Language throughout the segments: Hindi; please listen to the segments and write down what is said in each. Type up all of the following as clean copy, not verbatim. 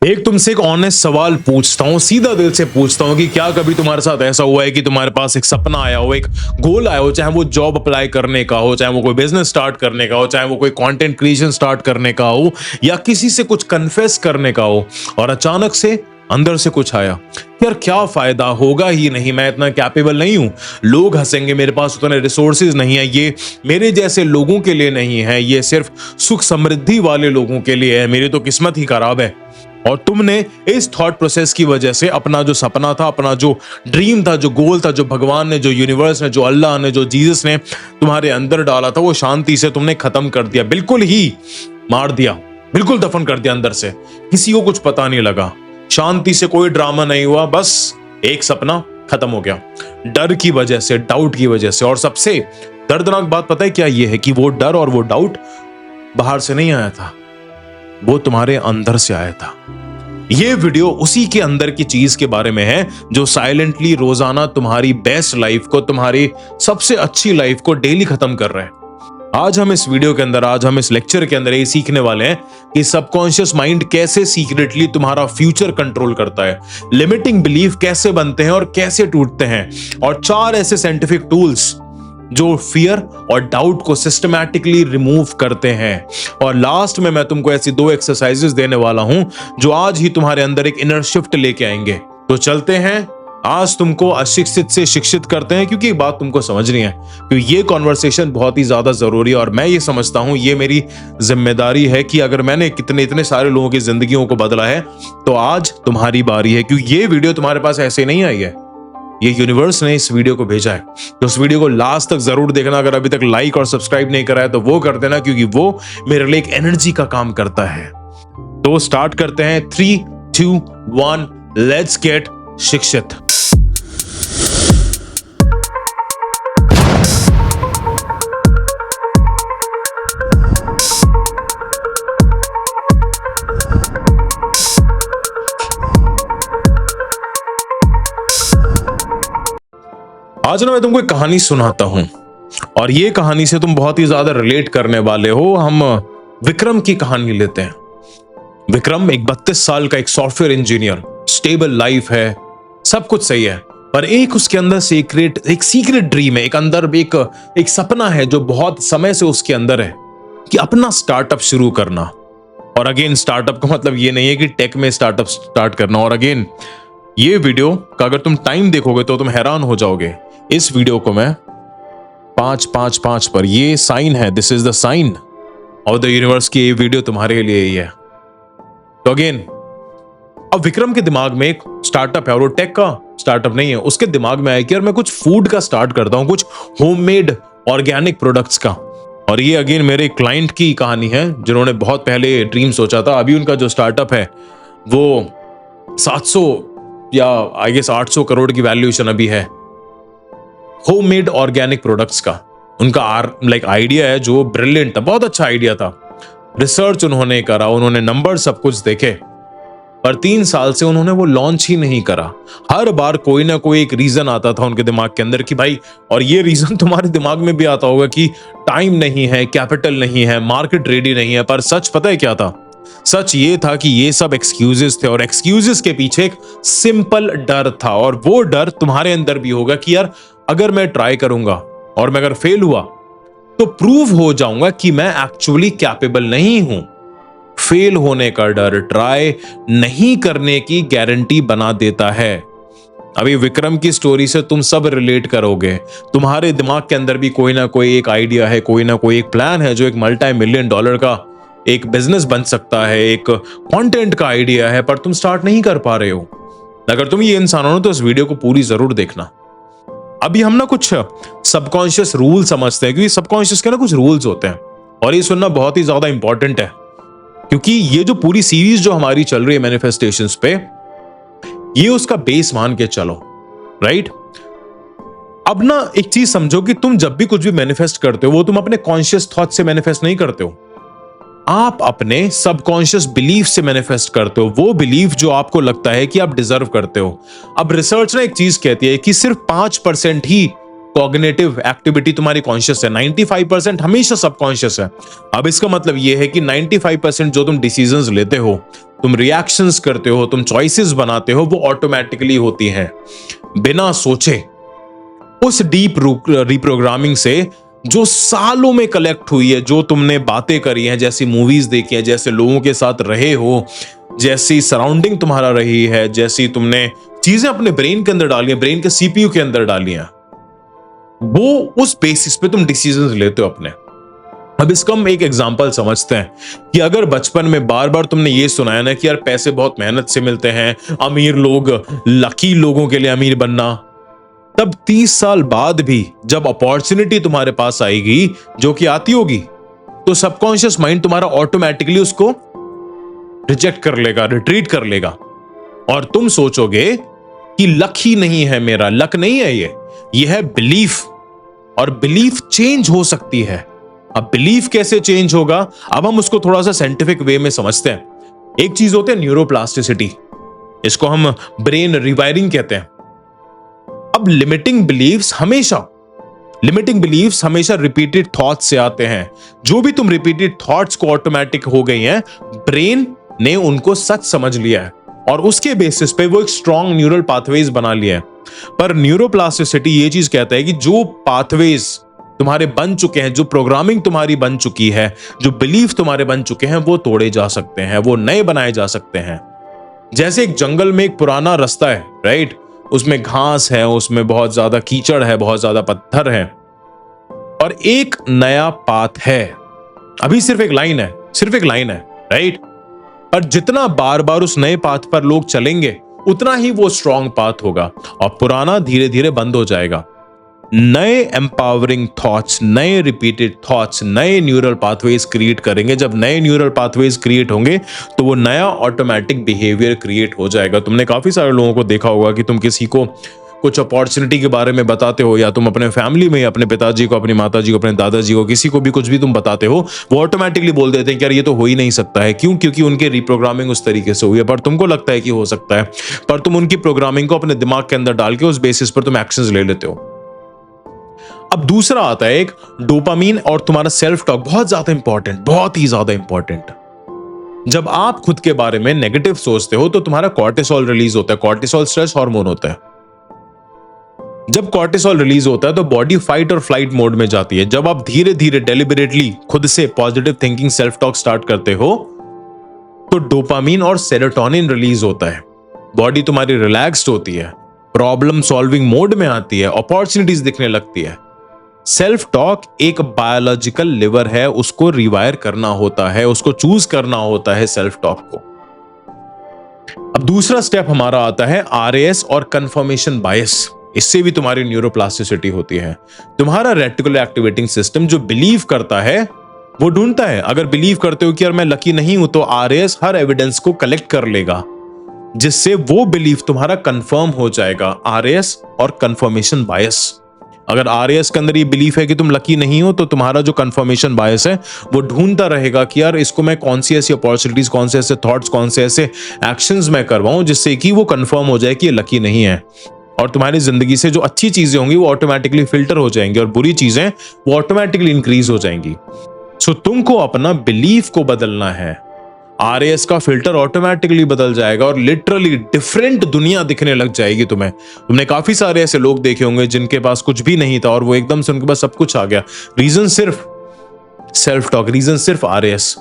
एक तुमसे एक ऑनेस्ट सवाल पूछता हूँ, सीधा दिल से पूछता हूँ कि क्या कभी तुम्हारे साथ ऐसा हुआ है कि तुम्हारे पास एक सपना आया हो, एक गोल आया हो, चाहे वो जॉब अप्लाई करने का हो, चाहे वो कोई बिजनेस स्टार्ट करने का हो, चाहे वो कोई कंटेंट क्रिएशन स्टार्ट करने का हो, या किसी से कुछ कन्फेस करने का हो, और अचानक से अंदर से कुछ आया, यार क्या फायदा, होगा ही नहीं, मैं इतना कैपेबल नहीं हूं, लोग हंसेंगे, मेरे पास उतने रिसोर्सेज नहीं है, ये मेरे जैसे लोगों के लिए नहीं है, ये सिर्फ सुख समृद्धि वाले लोगों के लिए है, मेरी तो किस्मत ही खराब है। और तुमने इस थॉट प्रोसेस की वजह से अपना जो सपना था, अपना जो ड्रीम था, जो गोल था, जो भगवान ने, जो यूनिवर्स ने, जो अल्लाह ने, जो जीसस ने तुम्हारे अंदर डाला था, वो शांति से तुमने खत्म कर दिया, बिल्कुल ही मार दिया, बिल्कुल दफन कर दिया अंदर से। किसी को कुछ पता नहीं लगा, शांति से, कोई ड्रामा नहीं हुआ, बस एक सपना खत्म हो गया, डर की वजह से, डाउट की वजह से। और सबसे दर्दनाक बात पता है क्या ये है कि वो डर और वो डाउट बाहर से नहीं आया था, वो तुम्हारे अंदर से आया था। ये वीडियो उसी के अंदर की चीज के बारे में है जो साइलेंटली रोजाना तुम्हारी बेस्ट लाइफ को, तुम्हारी सबसे अच्छी लाइफ को डेली खत्म कर रहे हैं। आज हम इस वीडियो के अंदर, आज हम इस लेक्चर के अंदर ये सीखने वाले हैं कि सबकॉन्शियस माइंड कैसे सीक्रेटली तुम्हारा फ्यूचर कंट्रोल करता है, लिमिटिंग बिलीफ कैसे बनते हैं और कैसे टूटते हैं, और 4 ऐसे साइंटिफिक टूल्स जो फियर और डाउट को सिस्टमैटिकली रिमूव करते हैं। और लास्ट में मैं तुमको ऐसी 2 एक्सरसाइजेस देने वाला हूं जो आज ही तुम्हारे अंदर एक इनर शिफ्ट लेके आएंगे। तो चलते हैं, आज तुमको अशिक्षित से शिक्षित करते हैं, क्योंकि एक बात तुमको समझनी है, क्योंकि ये कॉन्वर्सेशन बहुत ही ज्यादा जरूरी है। और मैं ये समझता हूं, ये मेरी जिम्मेदारी है कि अगर मैंने इतने सारे लोगों की जिंदगियों को बदला है, तो आज तुम्हारी बारी है, क्योंकि ये वीडियो तुम्हारे पास ऐसे नहीं आई है, ये यूनिवर्स ने इस वीडियो को भेजा है। तो इस वीडियो को लास्ट तक जरूर देखना। अगर अभी तक लाइक और सब्सक्राइब नहीं करा है तो वो कर देना, क्योंकि वो मेरे लिए एक एनर्जी का काम करता है। तो स्टार्ट करते हैं, 3, 2, 1, लेट्स गेट शिक्षित। आज ना मैं तुमको एक कहानी सुनाता हूं, और ये कहानी से तुम बहुत ही ज्यादा रिलेट करने वाले हो। हम विक्रम की कहानी लेते हैं। विक्रम एक 32 साल का एक सॉफ्टवेयर इंजीनियर, स्टेबल लाइफ है, सब कुछ सही है, पर एक उसके अंदर एक सीक्रेट ड्रीम है, एक अंदर एक सपना है जो बहुत समय से उसके अंदर है कि अपना स्टार्टअप शुरू करना। और अगेन, स्टार्टअप का मतलब ये नहीं है कि टेक में स्टार्टअप स्टार्ट करना। और अगेन, ये वीडियो का अगर तुम टाइम देखोगे तो तुम हैरान हो जाओगे। इस वीडियो को मैं 5-5-5 पर, ये साइन है, this is the sign of the universe की ये वीडियो तुम्हारे लिए ही है। तो अगेन, अब विक्रम के दिमाग में एक स्टार्टअप है, और वो टेक का स्टार्टअप नहीं है। उसके दिमाग में आया कि यार मैं कुछ फूड का स्टार्ट करता हूं, कुछ होममेड ऑर्गेनिक प्रोडक्ट्स का। और ये अगेन मेरे क्लाइंट की कहानी है जिन्होंने बहुत पहले ड्रीम सोचा था। अभी उनका जो स्टार्टअप है वो 700 या आई गेस 800 करोड़ की वैल्यूएशन अभी है, होममेड ऑर्गेनिक प्रोडक्ट्स का। उनका आइडिया है जो ब्रिलियंट था, बहुत अच्छा आइडिया था। रिसर्च उन्होंने करा, उन्होंने नंबर सब कुछ देखे, पर 3 साल से उन्होंने वो लॉन्च ही नहीं करा। हर बार कोई ना कोई एक रीजन आता था उनके दिमाग के अंदर कि भाई, और ये रीजन तुम्हारे दिमाग में भी आता होगा कि टाइम नहीं है, कैपिटल नहीं है, मार्केट रेडी नहीं है। पर सच पता है क्या था? सच ये था कि ये सब एक्सक्यूजेस थे, और एक्सक्यूजेस के पीछे एक सिंपल डर था। और वो डर तुम्हारे अंदर भी होगा कि यार अगर मैं ट्राई करूंगा और मैं अगर फेल हुआ तो प्रूव हो जाऊंगा कि मैं एक्चुअली कैपेबल नहीं हूं। फेल होने का डर ट्राई नहीं करने की गारंटी बना देता है। अभी विक्रम की स्टोरी से तुम सब रिलेट करोगे। तुम्हारे दिमाग के अंदर भी कोई ना कोई एक आइडिया है, कोई ना कोई एक प्लान है जो एक $multi-million का एक बिजनेस बन सकता है, एक कंटेंट का आइडिया है, पर तुम स्टार्ट नहीं कर पा रहे हो। अगर तुम ये इंसान हो तो इस वीडियो को पूरी जरूर देखना। अभी हम ना कुछ सबकॉन्शियस रूल समझते हैं, क्योंकि सबकॉन्शियस के ना कुछ रूल्स होते हैं, और ये सुनना बहुत ही ज्यादा इंपॉर्टेंट है, क्योंकि ये जो पूरी सीरीज जो हमारी चल रही है मैनिफेस्टेशंस पे, ये उसका बेस मान के चलो, राइट? अब ना एक चीज समझो कि तुम जब भी कुछ भी मैनिफेस्ट करते हो, वो तुम अपने कॉन्शियस थॉट से मैनिफेस्ट नहीं करते हो, आप अपने सबकॉन्शियस बिलीफ से मैनिफेस्ट करते हो, वो बिलीफ जो आपको लगता है कि आप डिजर्व करते हो। अब रिसर्च ने एक चीज कहती है कि सिर्फ 5% ही कॉग्निटिव एक्टिविटी तुम्हारी कॉन्शियस है, 95% हमेशा सबकॉन्शियस है। अब इसका मतलब यह है कि 95% जो तुम डिसीजंस लेते हो, तुम रिएक्शंस करते हो, तुम चॉइसेस बनाते हो, वो ऑटोमेटिकली होती हैं बिना सोचे। उस डीप रिप्रोग्रामिंग से जो सालों में कलेक्ट हुई है, जो तुमने बातें करी हैं, जैसी मूवीज देखी है, जैसे लोगों के साथ रहे हो, जैसी सराउंडिंग तुम्हारा रही है, जैसी तुमने चीजें अपने ब्रेन के अंदर डाली हैं, ब्रेन के सीपीयू के अंदर डाली हैं, वो उस बेसिस पे तुम डिसीजंस लेते हो अपने। अब इसका हम एक एग्जांपल समझते हैं कि अगर बचपन में बार बार तुमने ये सुनाया ना कि यार पैसे बहुत मेहनत से मिलते हैं, अमीर लोग, लकी लोगों के लिए अमीर बनना, तब 30 साल बाद भी जब अपॉर्चुनिटी तुम्हारे पास आएगी, जो कि आती होगी, तो सबकॉन्शियस माइंड तुम्हारा ऑटोमेटिकली उसको रिजेक्ट कर लेगा, रिट्रीट कर लेगा, और तुम सोचोगे कि लक ही नहीं है मेरा, लक नहीं है ये है बिलीफ, और बिलीफ चेंज हो सकती है। अब बिलीफ कैसे चेंज होगा, अब हम उसको थोड़ा सा साइंटिफिक वे में समझते हैं। एक चीज होती है न्यूरोप्लास्टिसिटी, इसको हम ब्रेन रिवायरिंग कहते हैं। अब लिमिटिंग बिलीव्स हमेशा रिपीटेड थॉट्स से आते हैं। जो भी तुम रिपीटेड थॉट्स को ऑटोमेटिक हो गई हैं, ब्रेन ने उनको सच समझ लिया है और उसके बेसिस पे वो एक स्ट्रॉन्ग न्यूरल पाथवेज बना लिया है। पर न्यूरोप्लास्टिसिटी ये चीज कहता है कि जो पाथवेज तुम्हारे बन चुके हैं, जो प्रोग्रामिंग तुम्हारी बन चुकी है, जो बिलीफ तुम्हारे बन चुके हैं, वो तोड़े जा सकते हैं, वो नए बनाए जा सकते हैं। जैसे एक जंगल में एक पुराना रास्ता है, राइट, उसमें घास है, उसमें बहुत ज्यादा कीचड़ है, बहुत ज्यादा पत्थर है, और एक नया पाथ है, अभी सिर्फ एक लाइन है, राइट। पर जितना बार बार उस नए पाथ पर लोग चलेंगे, उतना ही वो स्ट्रॉन्ग पाथ होगा, और पुराना धीरे धीरे बंद हो जाएगा। नए एम्पावरिंग थॉट्स, नए रिपीटेड थॉट्स, नए न्यूरल पाथवेज क्रिएट करेंगे। जब नए न्यूरल पाथवेज क्रिएट होंगे, तो वो नया ऑटोमेटिक बिहेवियर क्रिएट हो जाएगा। तुमने काफी सारे लोगों को देखा होगा कि तुम किसी को कुछ अपॉर्चुनिटी के बारे में बताते हो, या तुम अपने फैमिली में, अपने पिताजी को, अपनी माताजी को, अपने दादाजी को, किसी को भी कुछ भी तुम बताते हो, वो ऑटोमेटिकली बोल देते हैं कि यार ये तो हो ही नहीं सकता है। क्यों? क्योंकि उनके रिप्रोग्रामिंग उस तरीके से हुई है, पर तुमको लगता है कि हो सकता है, पर तुम उनकी प्रोग्रामिंग को अपने दिमाग के अंदर डाल के उस बेसिस पर तुम एक्शंस ले लेते हो। अब दूसरा आता है एक डोपामीन और तुम्हारा सेल्फ टॉक, बहुत ही ज्यादा इंपॉर्टेंट। जब आप खुद के बारे में नेगेटिव सोचते हो, तो तुम्हारा कॉर्टिसोल रिलीज होता है। कॉर्टिसोल स्ट्रेस हार्मोन होता है। जब कॉर्टिसोल रिलीज होता है, तो बॉडी फाइट और फ्लाइट मोड में जाती है। जब आप धीरे धीरे डेलिबरेटली खुद से positive thinking, self talk start करते हो, तो डोपामीन और सेरोटोनिन रिलीज होता है। बॉडी तुम्हारी रिलैक्स्ड होती है, प्रॉब्लम सॉल्विंग मोड में आती है, अपॉर्चुनिटीज दिखने लगती है। सेल्फ टॉक एक बायोलॉजिकल लिवर है, उसको रिवायर करना होता है, उसको चूज करना होता है सेल्फ टॉक को। अब दूसरा स्टेप हमारा आता है आरएएस और कंफर्मेशन बायस। इससे भी तुम्हारी न्यूरोप्लास्टिसिटी होती है। तुम्हारा रेटिकुलर एक्टिवेटिंग सिस्टम जो बिलीव करता है, वो ढूंढता है। अगर बिलीव करते हो कि यार मैं लकी नहीं हूं, तो आरएएस हर एविडेंस को कलेक्ट कर लेगा, जिससे वो बिलीफ तुम्हारा कंफर्म हो जाएगा। आरएएस और कंफर्मेशन बायस। अगर आरएएस के अंदर ये बिलीफ है कि तुम लकी नहीं हो, तो तुम्हारा जो कंफर्मेशन बायस है, वो ढूंढता रहेगा कि यार इसको मैं कौन सी ऐसी अपॉर्चुनिटीज, कौन से ऐसे थॉट्स, कौन से ऐसे एक्शंस मैं करवाऊं, जिससे कि वो कंफर्म हो जाए कि ये लकी नहीं है। और तुम्हारी जिंदगी से जो अच्छी चीजें होंगी, वो ऑटोमेटिकली फिल्टर हो जाएंगी, और बुरी चीजें वो ऑटोमेटिकली इंक्रीज हो जाएंगी। सो तुमको अपना बिलीफ को बदलना है। आरएएस का फिल्टर ऑटोमेटिकली बदल जाएगा, और लिटरली डिफरेंट दुनिया दिखने लग जाएगी तुम्हें। तुमने काफी सारे ऐसे लोग देखे होंगे जिनके पास कुछ भी नहीं था, और वो एकदम से उनके पास सब कुछ आ गया। रीजन सिर्फ सेल्फ टॉक, रीजन सिर्फ आरएएस।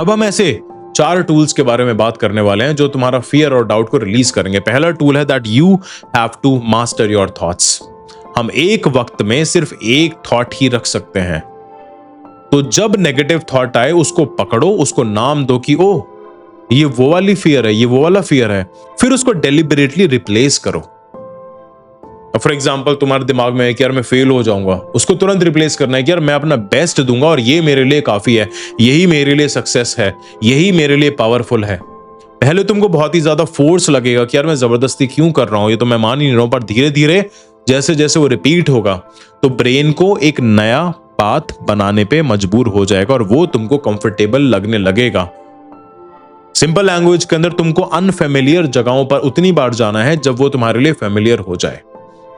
अब हम ऐसे 4 टूल्स के बारे में बात करने वाले हैं, जो तुम्हारा फियर और डाउट को रिलीज करेंगे। पहला टूल है that you have to master your thoughts. हम एक वक्त में सिर्फ एक थॉट ही रख सकते हैं। तो जब नेगेटिव थॉट आए, उसको पकड़ो, उसको नाम दो कि ओ ये वो वाली फियर है, ये वो वाला फियर है। फिर उसको डेलिबरेटली रिप्लेस करो। फॉर एग्जाम्पल, तुम्हारे दिमाग में है कि यार मैं फेल हो जाऊंगा, उसको तुरंत रिप्लेस करना है कि यार मैं अपना बेस्ट दूंगा, और ये मेरे लिए काफी है, यही मेरे लिए सक्सेस है, यही मेरे लिए पावरफुल है। पहले तुमको बहुत ही ज्यादा फोर्स लगेगा कि यार मैं जबरदस्ती क्यों कर रहा हूं, ये तो मैं मान ही नहीं रहा हूं। पर धीरे धीरे जैसे जैसे वो रिपीट होगा, तो ब्रेन को एक नया पाथ बनाने पे मजबूर हो जाएगा, और वो तुमको कंफर्टेबल लगने लगेगा। सिंपल लैंग्वेज के अंदर तुमको अनफेमिलियर जगहों पर उतनी बार जाना है जब वो तुम्हारे लिए फेमिलियर हो जाए।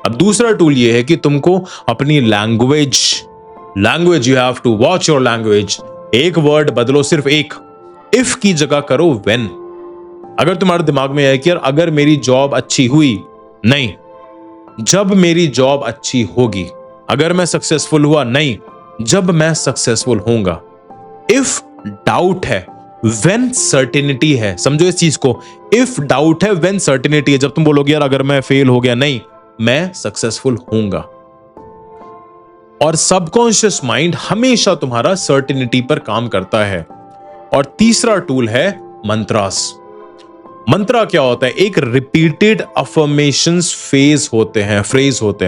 अब दूसरा टूल ये है कि तुमको अपनी language you have to watch your language. एक वर्ड बदलो, सिर्फ एक। इफ की जगह करो व्हेन। अगर तुम्हारे दिमाग में है कि यार अगर मेरी जॉब अच्छी हुई, नहीं, जब मेरी जॉब अच्छी होगी। अगर मैं सक्सेसफुल हुआ, नहीं, जब मैं सक्सेसफुल होऊंगा। इफ डाउट है, व्हेन सर्टेनिटी है। समझो इस चीज को, इफ डाउट है, व्हेन सर्टेनिटी है। जब तुम बोलोगे यार अगर मैं फेल हो गया, नहीं, मैं सक्सेसफुल होऊंगा। और सबकॉन्शियस माइंड हमेशा तुम्हारा सर्टेनिटी पर काम करता है। और तीसरा टूल है मंत्रास। मंत्रा क्या होता है? एक रिपीटेड अफर्मेशंस फ्रेज होते हैं,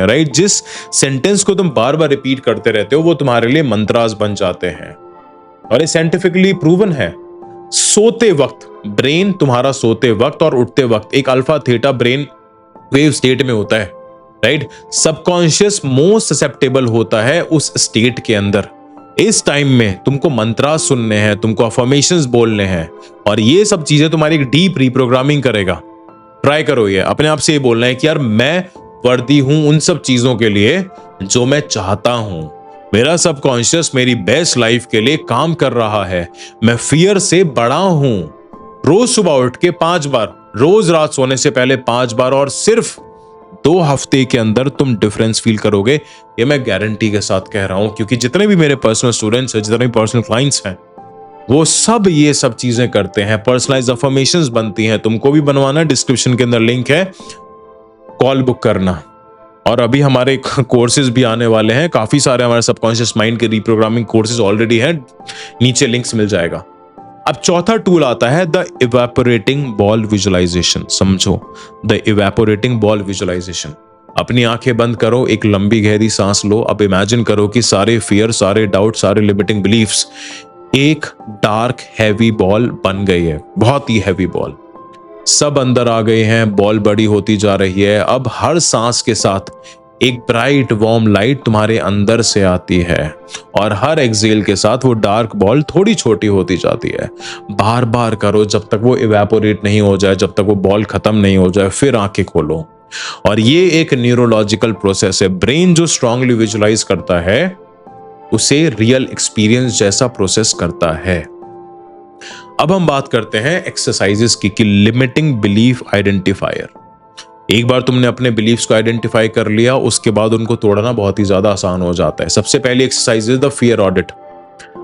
राइट? जिस सेंटेंस को तुम बार बार रिपीट करते रहते हो वो तुम्हारे लिए मंत्रास बन जाते हैं। और ये साइंटिफिकली प्रूवन है। सोते वक्त ब्रेन तुम्हारा सोते वक्त और उठते वक्त एक alpha theta brain wave state में होता है, राइट? सबकॉन्शियस मोस्ट ससेप्टेबल होता है उस स्टेट के अंदर। इस टाइम में तुमको मंत्रा सुनने हैं, तुमको अफर्मेशंस बोलने हैं, और ये सब चीजें तुम्हारी एक डीप रीप्रोग्रामिंग करेगा। ट्राई करो ये अपने आप से ये बोलना है कि यार मैं वर्दी हूं उन सब चीजों के लिए जो मैं चाहता हूं। मेरा सबकॉन्शियस मेरी बेस्ट लाइफ के लिए काम कर रहा है। मैं फियर से बड़ा हूं। रोज सुबह उठ के 5 बार, रोज रात सोने से पहले 5 बार, और सिर्फ 2 हफ्ते के अंदर तुम डिफरेंस फील करोगे। ये मैं गारंटी के साथ कह रहा हूं, क्योंकि जितने भी मेरे पर्सनल स्टूडेंट्स हैं, जितने भी पर्सनल क्लाइंट्स हैं, वो सब ये सब चीजें करते हैं। पर्सनलाइज्ड अफर्मेशंस बनती हैं। तुमको भी बनवाना, डिस्क्रिप्शन के अंदर लिंक है, कॉल बुक करना। और अभी हमारे कोर्सेज भी आने वाले हैं, काफी सारे हमारे सबकॉन्शियस माइंड के रीप्रोग्रामिंग कोर्सेज ऑलरेडी हैं, नीचे लिंक्स मिल जाएगा। अब चौथा टूल आता है द इवेपोरेटिंग बॉल विजुअलाइजेशन। समझो, द इवेपोरेटिंग बॉल विजुअलाइजेशन। अपनी आंखें बंद करो, एक लंबी गहरी सांस लो। अब इमेजिन करो कि सारे फियर, सारे डाउट, सारे लिमिटिंग बिलीफ्स एक डार्क हैवी बॉल बन गई है, बहुत ही हैवी बॉल। सब अंदर आ गए हैं, बॉल बड़ी होती जा रही है। अब हर सांस के साथ एक ब्राइट वार्म लाइट तुम्हारे अंदर से आती है, और हर एक्सेल के साथ वो डार्क बॉल थोड़ी छोटी होती जाती है। बार बार करो जब तक वो इवेपोरेट नहीं हो जाए, जब तक वो बॉल खत्म नहीं हो जाए, फिर आंखें खोलो। और ये एक न्यूरोलॉजिकल प्रोसेस है। ब्रेन जो स्ट्रांगली विजुअलाइज करता है उसे रियल एक्सपीरियंस जैसा प्रोसेस करता है। अब हम बात करते हैं एक्सरसाइजेस की, कि लिमिटिंग बिलीफ आइडेंटिफायर। एक बार तुमने अपने बिलीफ्स को आइडेंटिफाई कर लिया, उसके बाद उनको तोड़ना बहुत ही ज्यादा आसान हो जाता है। सबसे पहली exercise is the fear audit.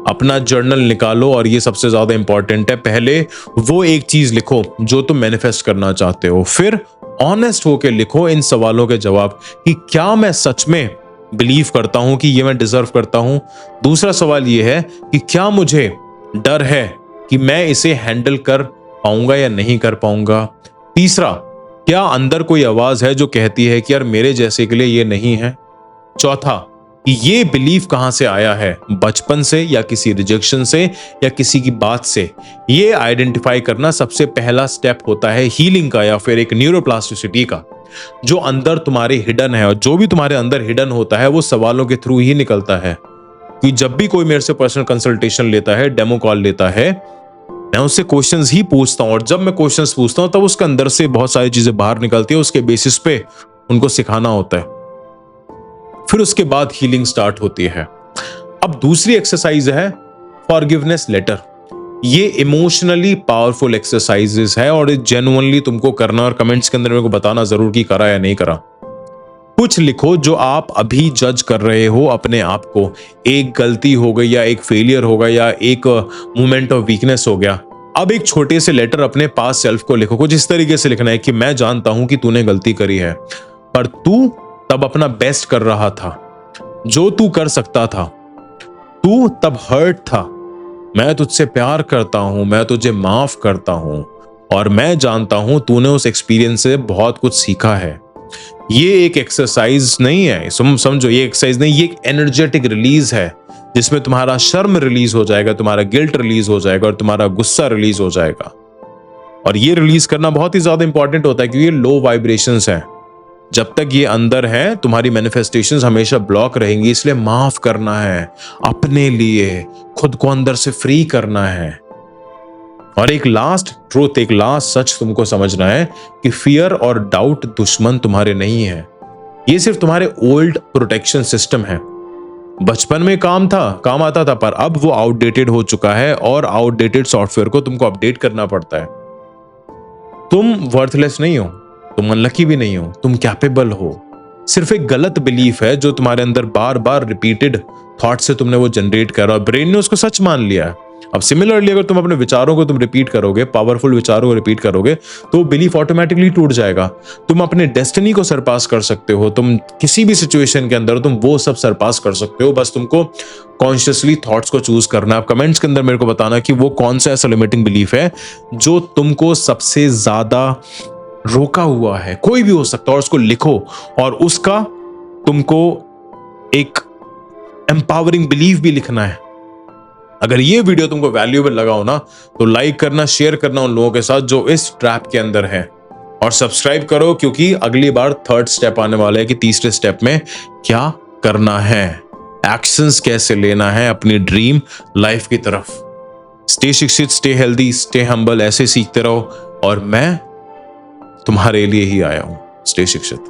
अपना जर्नल निकालो, और ये सबसे ज्यादा इंपॉर्टेंट है। पहले वो एक चीज लिखो जो तुम मैनिफेस्ट करना चाहते हो, फिर ऑनेस्ट होकर लिखो इन सवालों के जवाब कि क्या मैं सच में बिलीव करता हूं कि ये मैं डिजर्व करता हूं। दूसरा सवाल ये है कि क्या मुझे डर है कि मैं इसे हैंडल कर पाऊंगा या नहीं कर पाऊंगा। तीसरा, क्या अंदर कोई आवाज है जो कहती है कि यार मेरे जैसे के लिए ये नहीं है। चौथा, कि ये बिलीफ कहां से आया है, बचपन से या किसी रिजेक्शन से या किसी की बात से। ये आइडेंटिफाई करना सबसे पहला स्टेप होता है हीलिंग का, या फिर एक न्यूरोप्लास्टिसिटी का, जो अंदर तुम्हारे हिडन है। और जो भी तुम्हारे अंदर हिडन होता है वो सवालों के थ्रू ही निकलता है। कि जब भी कोई मेरे से पर्सनल कंसल्टेशन लेता है, डेमो कॉल लेता है, मैं उससे क्वेश्चंस ही पूछता हूं, और जब मैं क्वेश्चंस पूछता हूं तब उसके अंदर से बहुत सारी चीजें बाहर निकलती है। उसके बेसिस पे उनको सिखाना होता है, फिर उसके बाद हीलिंग स्टार्ट होती है। अब दूसरी एक्सरसाइज है फॉरगिवनेस लेटर। ये इमोशनली पावरफुल एक्सरसाइजेस है, और जेन्युइनली तुमको करना, और कमेंट्स के अंदर मेरे को बताना जरूर कि करा या नहीं करा। कुछ लिखो जो आप अभी जज कर रहे हो अपने आप को। एक गलती हो गई, या एक फेलियर हो गया, या एक मोमेंट ऑफ वीकनेस हो गया। अब एक छोटे से लेटर अपने पास सेल्फ को लिखो। कुछ इस तरीके से लिखना है कि मैं जानता हूं कि तूने गलती करी है, पर तू तब अपना बेस्ट कर रहा था, जो तू कर सकता था। तू तब हर्ट था। मैं तुझसे प्यार करता हूं, मैं तुझे माफ करता हूं, और मैं जानता हूं तूने उस एक्सपीरियंस से बहुत कुछ सीखा है। ये एक एक्सरसाइज नहीं है, समझो, ये एक्सरसाइज नहीं, ये एक एनर्जेटिक रिलीज है, जिसमें तुम्हारा शर्म रिलीज हो जाएगा, तुम्हारा गिल्ट रिलीज हो जाएगा, और तुम्हारा गुस्सा रिलीज हो जाएगा। और ये रिलीज करना बहुत ही ज्यादा इंपॉर्टेंट होता है, क्योंकि ये लो वाइब्रेशंस हैं। जब तक ये अंदर है, तुम्हारी मैनिफेस्टेशंस हमेशा ब्लॉक रहेंगी। इसलिए माफ करना है अपने लिए, खुद को अंदर से फ्री करना है। और एक लास्ट ट्रूथ, एक लास्ट सच तुमको समझना है कि फियर और डाउट दुश्मन तुम्हारे नहीं है। ये सिर्फ तुम्हारे ओल्ड प्रोटेक्शन सिस्टम है। बचपन में काम आता था, पर अब वो आउटडेटेड हो चुका है और आउटडेटेड सॉफ्टवेयर को तुमको अपडेट करना पड़ता है। तुम वर्थलेस नहीं हो, तुम अनलकी भी नहीं हो, तुम कैपेबल हो। सिर्फ एक गलत बिलीफ है जो तुम्हारे अंदर बार बार रिपीटेड थॉट से तुमने वो जनरेट करा और ब्रेन ने उसको सच मान लिया है। अब सिमिलरली अगर तुम अपने विचारों को तुम रिपीट करोगे, पावरफुल विचारों को रिपीट करोगे, तो बिलीफ ऑटोमेटिकली टूट जाएगा। तुम अपने डेस्टिनी को सरपास कर सकते हो, तुम किसी भी सिचुएशन के अंदर तुम वो सब सरपास कर सकते हो। बस तुमको कॉन्शियसली थॉट्स को चूज करना है। आप कमेंट्स के अंदर मेरे को बताना कि वो कौन सा ऐसा लिमिटिंग बिलीफ है जो तुमको सबसे ज्यादा रोका हुआ है। कोई भी हो सकता है, और उसको लिखो और उसका तुमको एक एम्पावरिंग बिलीफ भी लिखना है। अगर ये वीडियो तुमको वैल्यूएबल लगा हो ना, तो लाइक करना, शेयर करना उन लोगों के साथ जो इस ट्रैप के अंदर है, और सब्सक्राइब करो, क्योंकि अगली बार थर्ड स्टेप आने वाला है कि तीसरे स्टेप में क्या करना है, एक्शंस कैसे लेना है अपनी ड्रीम लाइफ की तरफ। स्टे शिक्षित, स्टे हेल्दी, स्टे हम्बल, ऐसे सीखते रहो, और मैं तुम्हारे लिए ही आया हूं। स्टे शिक्षित।